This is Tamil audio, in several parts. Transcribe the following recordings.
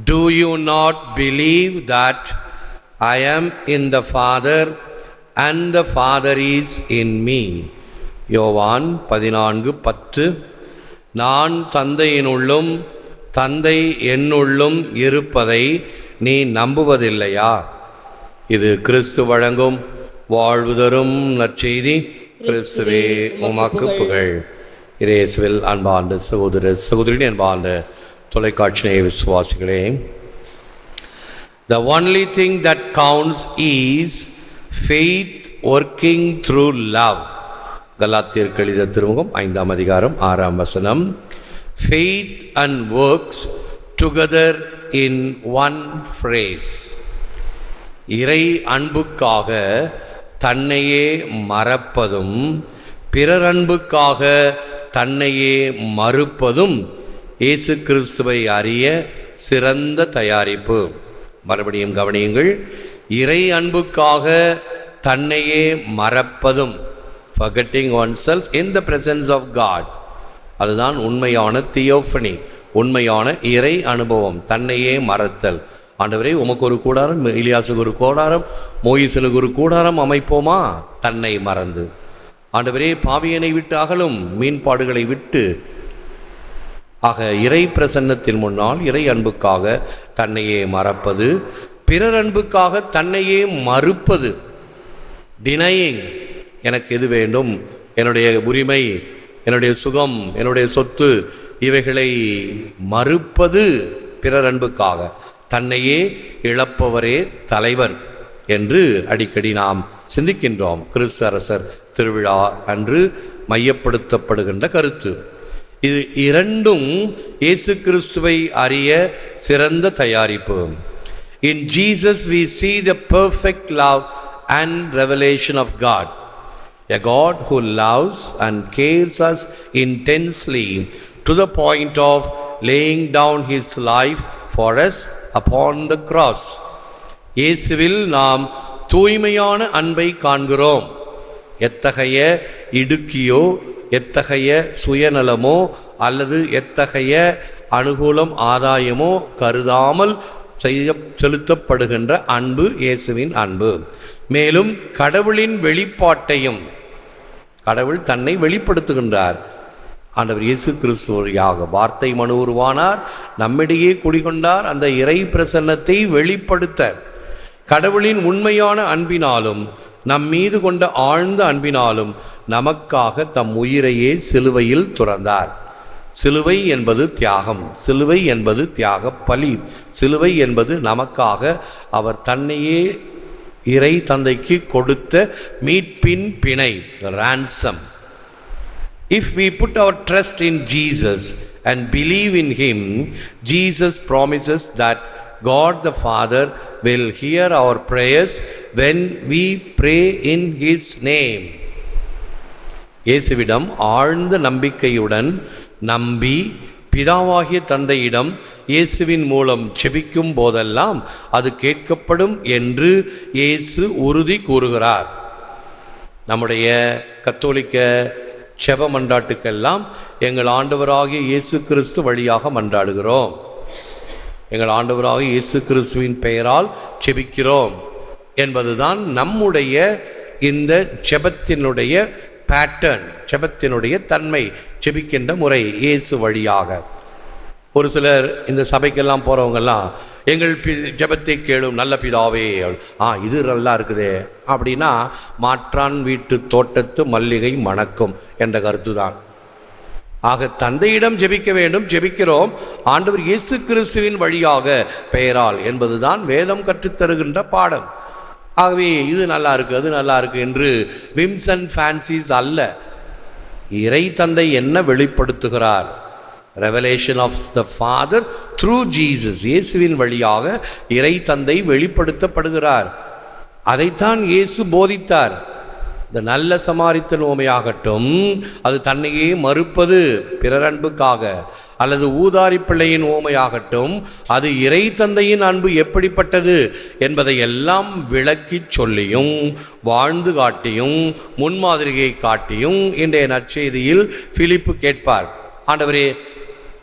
Do you not believe that I am in the Father and the Father is in me? யோவான் 14:10. நான் தந்தையினுள்ளும் தந்தை என்னுள்ளும் இருப்பதை நீ நம்புவதில்லையா? இது கிறிஸ்து வழங்கும் வாழ்வு தரும் நற்செய்தி. கிறிஸ்துவே உமக்கு புகழ். இயேசுவில் அன்பார்ந்த சகோதர சகோதரிகளே, அன்பார்ந்த தொலைக்காட்சி விசுவாசிகளே, the only thing that counts is faith working through love. கலாத்தியருக்கு எழுதிய திருமுகம் 5ஆம் அதிகாரம் 6ஆம் வசனம். Faith and works together in one phrase. இறை அன்புக்காக தன்னையே மறப்பதும் பிறர் அன்புக்காக தன்னையே மறுப்பதும் இயேசு கிறிஸ்துவை அறிய சிறந்த தயாரிப்பு. மறுபடியும் கவனியுங்கள். இறை அன்புக்காக தன்னையே மறப்பதும், forgetting oneself in the presence of God, அதுதான் உண்மையான தியோஃபனி, உண்மையான இறை அனுபவம். தன்னையே மறத்தல். ஆண்டவரே, உமக்கு ஒரு கூடாரம், எலியாசுக்கு ஒரு கூடாரம், மோயிசலுக்கு ஒரு கூடாரம் அமைப்போமா? தன்னை மறந்து. ஆண்டவரே, பாவியனை விட்டு அகலும், மீன்பாடுகளை விட்டு. ஆக இறை பிரசன்னத்தின் முன்னால் இறை அன்புக்காக தன்னையே மறப்பது, பிறர் அன்புக்காக தன்னையே மறுப்பது. டினையிங், எனக்கு எது வேண்டும், என்னுடைய உரிமை, என்னுடைய சுகம், என்னுடைய சொத்து, இவைகளை மறுப்பது பிறர் அன்புக்காக. தன்னையே இழப்பவரே தலைவர் என்று அடிக்கடி நாம் சிந்திக்கின்றோம். கிறிஸ்து அரசர் திருவிழா அன்று மையப்படுத்தப்படுகின்ற கருத்து இது. இரண்டும் இயேசு கிறிஸ்துவை அறிய சிறந்த தயாரிப்பு. In Jesus we see the perfect love and revelation of God. A God who loves and cares us intensely to the point of laying down his life for us upon the cross. இயேசுவில் நாம் தூய்மையான அன்பை காண்கிறோம். எத்தகைய இடுக்கியோ, எத்தகைய சுயநலமோ அல்லது எத்தகைய அனுகூலம் ஆதாயமோ கருதாமல் செலுத்தப்படுகின்ற அன்பு இயேசுவின் அன்பு. மேலும் கடவுளின் வெளிப்பாட்டையும், கடவுள் தன்னை வெளிப்படுத்துகின்றார். ஆண்டவர் இயேசு கிறிஸ்துவாக வார்த்தை மனு உருவானார், நம்மிடையே குடிகொண்டார். அந்த இறை பிரசன்னத்தை வெளிப்படுத்த கடவுளின் உண்மையான அன்பினாலும் நம் மீது கொண்ட ஆழ்ந்த அன்பினாலும் நமக்காக தம் உயிரையே சிலுவையில் துறந்தார். சிலுவை என்பது தியாகம், சிலுவை என்பது தியாக பலி, சிலுவை என்பது நமக்காக அவர் தன்னையே இறை தந்தைக்கு கொடுத்த மீட்பின் பிணை, ransom. If we put our trust in Jesus and believe in him, Jesus promises that God the Father will hear our prayers when we pray in his name. இயேசுவிடம் ஆழ்ந்த நம்பிக்கையுடன் நம்பி பிதாவாகிய தந்தையிடம் இயேசுவின் மூலம் செபிக்கும் போதெல்லாம் அது கேட்கப்படும் என்று இயேசு உறுதி கூறுகிறார். நம்முடைய கத்தோலிக்க செப மன்றாட்டுக்கெல்லாம் எங்கள் ஆண்டவராகிய இயேசு கிறிஸ்து வழியாக மன்றாடுகிறோம். எங்கள் ஆண்டவராகிய இயேசு கிறிஸ்துவின் பெயரால் செபிக்கிறோம் என்பதுதான் நம்முடைய இந்த செபத்தினுடைய பேட்டர்ன், செபத்தினுடைய தன்மை, செபிக்கின்ற முறை இயேசு வழியாக. ஒரு சிலர் இந்த சபைக்கெல்லாம் போகிறவங்கெல்லாம் எங்கள் ஜெபத்தை கேளும் நல்ல பிதாவே, இது நல்லா இருக்குதே அப்படின்னா மாற்றான் வீட்டு தோட்டத்து மல்லிகை மணக்கும் என்ற கருத்து தான். ஆக தந்தையிடம் ஜெபிக்க வேண்டும், ஜெபிக்கிறோம் ஆண்டவர் இயேசு கிறிஸ்துவின் வழியாக பெயரால் என்பதுதான் வேதம் கற்றுத்தருகின்ற பாடம். ஆகவே இது நல்லா இருக்கு, அது நல்லா இருக்கு என்று விம்ஸ் அண்ட் ஃபேன்சிஸ் அல்ல. இறை தந்தை என்ன வெளிப்படுத்துகிறார்? Revelation of the father through Jesus. இயேசுவின் வழியாக இறை தந்தை வெளிப்படுத்தப்படுகிறார். அதைத்தான் இயேசு போதித்தார். இந்த நல்ல சமாரித்தன் ஓமையாகட்டும், அது தன்னையே மறுப்பது பிறர் அன்புக்காக, அல்லது ஊதாரி பிள்ளையின் ஓமையாகட்டும், அது இறை தந்தையின் அன்பு எப்படிப்பட்டது என்பதை எல்லாம் விளக்கி சொல்லியும் வாழ்ந்து காட்டியும் முன்மாதிரியை காட்டியும் இன்றைய நற்செய்தியில் பிலிப்பு கேட்பார். ஆண்டவரே,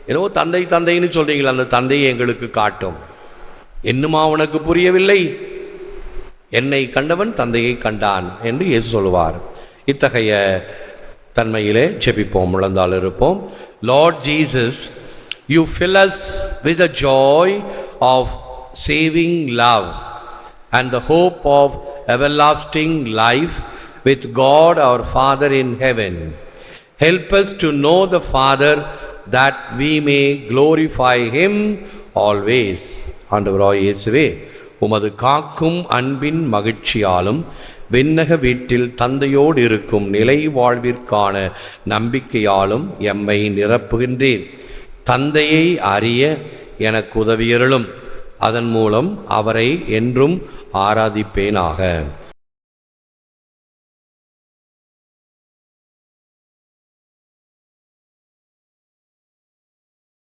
என்னவோ தந்தை தந்தைன்னு சொல்றீங்களா, அந்த தந்தையை எங்களுக்கு காட்டும். இன்னுமா உனக்கு புரியவில்லை? என்னை கண்டவன் தந்தையை கண்டான் என்று இயேசு சொல்லுவார். இத்தகைய தன்மையிலே ஜெபிப்போம், முழந்தால் இருப்போம். Lord Jesus, you fill us with the joy of saving love and the hope of everlasting life with God our Father in heaven. Help us to know the Father that we may glorify him always. ஆண்டவராய் இயேசுவே, உமது காக்கும் அன்பின் மகிழ்ச்சியாலும் விண்ணக வீட்டில் தந்தையோடு இருக்கும் நிலை வாழ்விற்கான நம்பிக்கையாலும் எம்மை நிரப்புகின்றேன். தந்தையை அறிய எனக்கு உதவியருளும். அதன் மூலம் அவரை என்றும் ஆராதிப்பேனாக.